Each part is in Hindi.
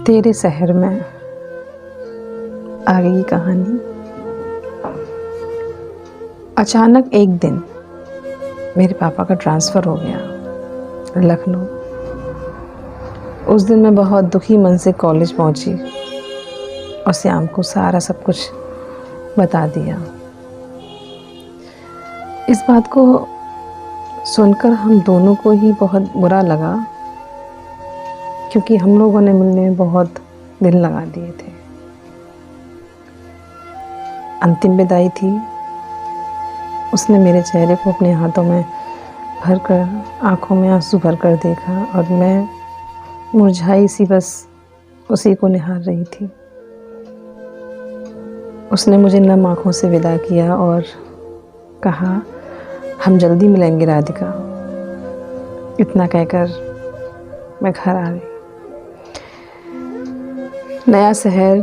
तेरे शहर में आगे की कहानी। अचानक एक दिन मेरे पापा का ट्रांसफ़र हो गया लखनऊ। उस दिन मैं बहुत दुखी मन से कॉलेज पहुंची और श्याम को सारा सब कुछ बता दिया। इस बात को सुनकर हम दोनों को ही बहुत बुरा लगा, क्योंकि हम लोगों ने मिलने में बहुत दिल लगा दिए थे। अंतिम विदाई थी। उसने मेरे चेहरे को अपने हाथों में भरकर, आंखों में आंसू भरकर देखा और मैं मुरझाई सी बस उसी को निहार रही थी। उसने मुझे नम आंखों से विदा किया और कहा, हम जल्दी मिलेंगे राधिका। इतना कहकर मैं घर आ गई। नया शहर,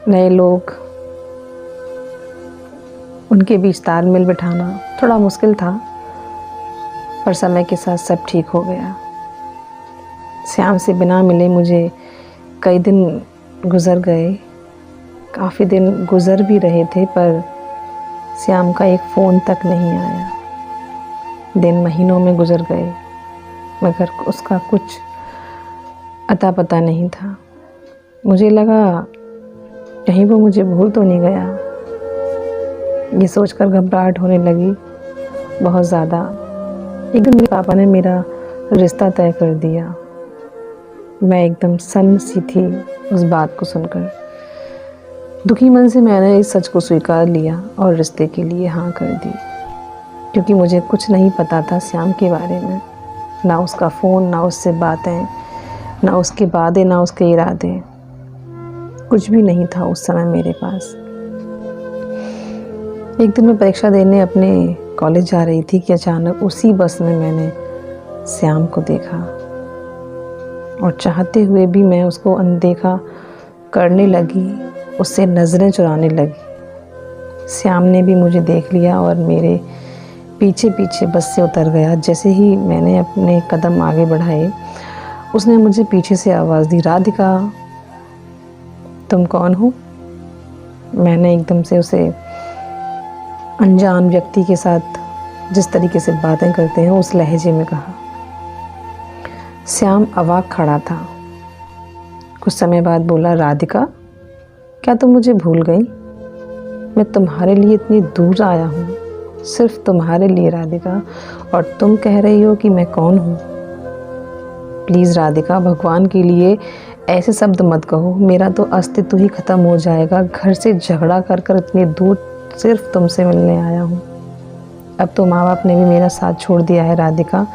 नए लोग, उनके बीच तालमेल बिठाना थोड़ा मुश्किल था, पर समय के साथ सब ठीक हो गया। श्याम से बिना मिले मुझे कई दिन गुज़र गए। काफ़ी दिन गुज़र भी रहे थे, पर श्याम का एक फ़ोन तक नहीं आया। दिन महीनों में गुज़र गए, मगर उसका कुछ अता पता नहीं था। मुझे लगा कहीं वो मुझे भूल तो नहीं गया। ये सोचकर घबराहट होने लगी बहुत ज़्यादा। एक दिन मेरे पापा ने मेरा रिश्ता तय कर दिया। मैं एकदम सन्न सी थी उस बात को सुनकर। दुखी मन से मैंने इस सच को स्वीकार लिया और रिश्ते के लिए हाँ कर दी, क्योंकि मुझे कुछ नहीं पता था श्याम के बारे में। ना उसका फ़ोन, ना उससे बातें, ना उसके वादे, ना उसके इरादे। कुछ भी नहीं था उस समय मेरे पास। एक दिन मैं परीक्षा देने अपने कॉलेज जा रही थी कि अचानक उसी बस में मैंने श्याम को देखा और चाहते हुए भी मैं उसको अनदेखा करने लगी, उससे नज़रें चुराने लगी। श्याम ने भी मुझे देख लिया और मेरे पीछे पीछे बस से उतर गया। जैसे ही मैंने अपने कदम आगे बढ़ाए, उसने मुझे पीछे से आवाज़ दी, राधिका तुम कौन हो? मैंने एकदम से उसे अनजान व्यक्ति के साथ जिस तरीके से बातें करते हैं उस लहजे में कहा। श्याम अवाक खड़ा था। कुछ समय बाद बोला, राधिका क्या तुम मुझे भूल गई? मैं तुम्हारे लिए इतनी दूर आया हूँ, सिर्फ तुम्हारे लिए राधिका, और तुम कह रही हो कि मैं कौन हूँ? प्लीज़ राधिका, भगवान के लिए ऐसे शब्द मत कहो। मेरा तो अस्तित्व ही ख़त्म हो जाएगा। घर से झगड़ा कर कर इतनी दूर सिर्फ तुमसे मिलने आया हूँ। अब तो माँ बाप ने भी मेरा साथ छोड़ दिया है राधिका।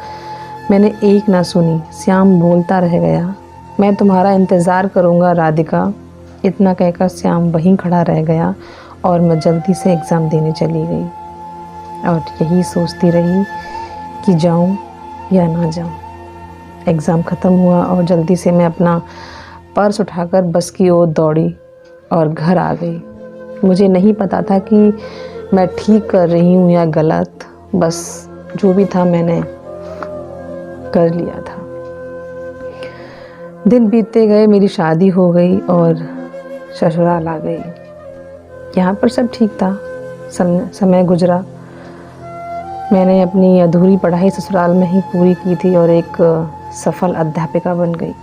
मैंने एक ना सुनी। श्याम बोलता रह गया, मैं तुम्हारा इंतज़ार करूँगा राधिका। इतना कहकर श्याम वहीं खड़ा रह गया और मैं जल्दी से एग्ज़ाम देने चली गई और यही सोचती रही कि जाऊँ या ना जाऊँ। एग्ज़ाम ख़त्म हुआ और जल्दी से मैं अपना पर्स उठाकर बस की ओर दौड़ी और घर आ गई। मुझे नहीं पता था कि मैं ठीक कर रही हूँ या गलत। बस जो भी था मैंने कर लिया था। दिन बीतते गए, मेरी शादी हो गई और ससुराल आ गई। यहाँ पर सब ठीक था। समय गुजरा। मैंने अपनी अधूरी पढ़ाई ससुराल में ही पूरी की थी और एक सफल अध्यापिका बन गई।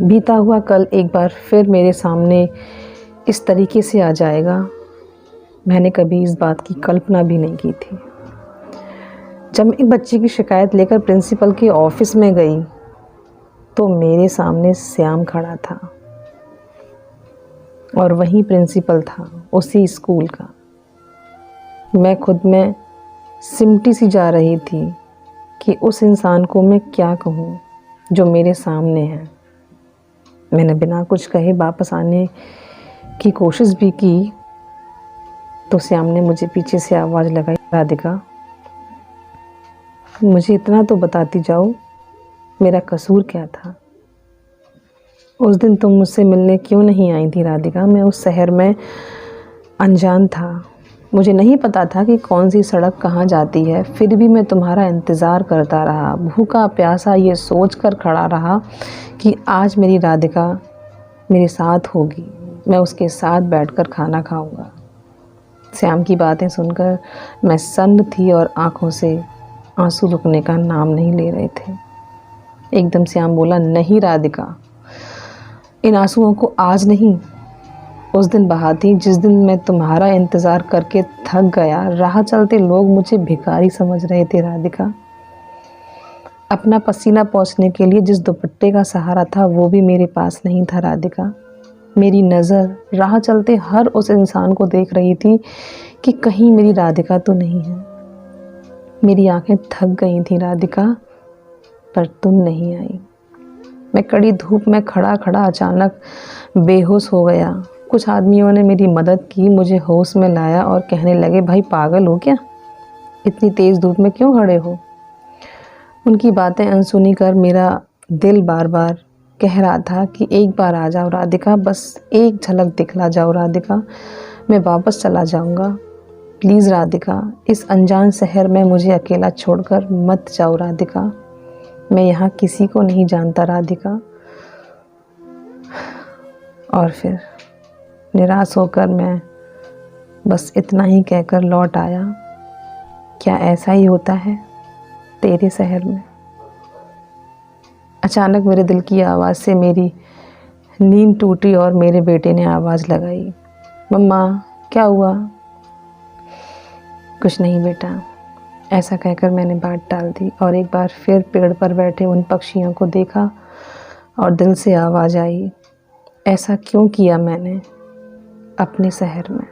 बीता हुआ कल एक बार फिर मेरे सामने इस तरीके से आ जाएगा, मैंने कभी इस बात की कल्पना भी नहीं की थी। जब एक बच्चे की शिकायत लेकर प्रिंसिपल के ऑफिस में गई तो मेरे सामने श्याम खड़ा था और वही प्रिंसिपल था उसी स्कूल का। मैं खुद में सिमटी सी जा रही थी कि उस इंसान को मैं क्या कहूँ जो मेरे सामने है। मैंने बिना कुछ कहे वापस आने की कोशिश भी की तो श्याम ने मुझे पीछे से आवाज़ लगाई, राधिका मुझे इतना तो बताती जाओ, मेरा कसूर क्या था? उस दिन तुम मुझसे मिलने क्यों नहीं आई थी राधिका? मैं उस शहर में अनजान था, मुझे नहीं पता था कि कौन सी सड़क कहाँ जाती है, फिर भी मैं तुम्हारा इंतज़ार करता रहा, भूखा प्यासा ये सोच कर खड़ा रहा कि आज मेरी राधिका मेरे साथ होगी, मैं उसके साथ बैठकर खाना खाऊंगा। श्याम की बातें सुनकर मैं सन्न थी और आंखों से आंसू रुकने का नाम नहीं ले रहे थे। एकदम श्याम बोला, नहीं राधिका, इन आंसुओं को आज नहीं, उस दिन बहाती जिस दिन मैं तुम्हारा इंतज़ार करके थक गया। राह चलते लोग मुझे भिखारी समझ रहे थे राधिका। अपना पसीना पोंछने के लिए जिस दुपट्टे का सहारा था वो भी मेरे पास नहीं था राधिका। मेरी नज़र राह चलते हर उस इंसान को देख रही थी कि कहीं मेरी राधिका तो नहीं है। मेरी आंखें थक गई थी राधिका, पर तुम नहीं आई। मैं कड़ी धूप में खड़ा खड़ा अचानक बेहोश हो गया। कुछ आदमियों ने मेरी मदद की, मुझे होश में लाया और कहने लगे, भाई पागल हो क्या, इतनी तेज़ धूप में क्यों खड़े हो। उनकी बातें अनसुनी कर मेरा दिल बार बार कह रहा था कि एक बार आ जाओ राधिका, बस एक झलक दिखला जाओ राधिका, मैं वापस चला जाऊंगा। प्लीज़ राधिका, इस अनजान शहर में मुझे अकेला छोड़कर मत जाओ राधिका, मैं यहाँ किसी को नहीं जानता राधिका। और फिर निराश होकर मैं बस इतना ही कहकर लौट आया, क्या ऐसा ही होता है तेरे शहर में। अचानक मेरे दिल की आवाज़ से मेरी नींद टूटी और मेरे बेटे ने आवाज़ लगाई, मम्मा क्या हुआ। कुछ नहीं बेटा, ऐसा कहकर मैंने बात टाल दी और एक बार फिर पेड़ पर बैठे उन पक्षियों को देखा और दिल से आवाज़ आई, ऐसा क्यों किया मैंने अपने शहर में।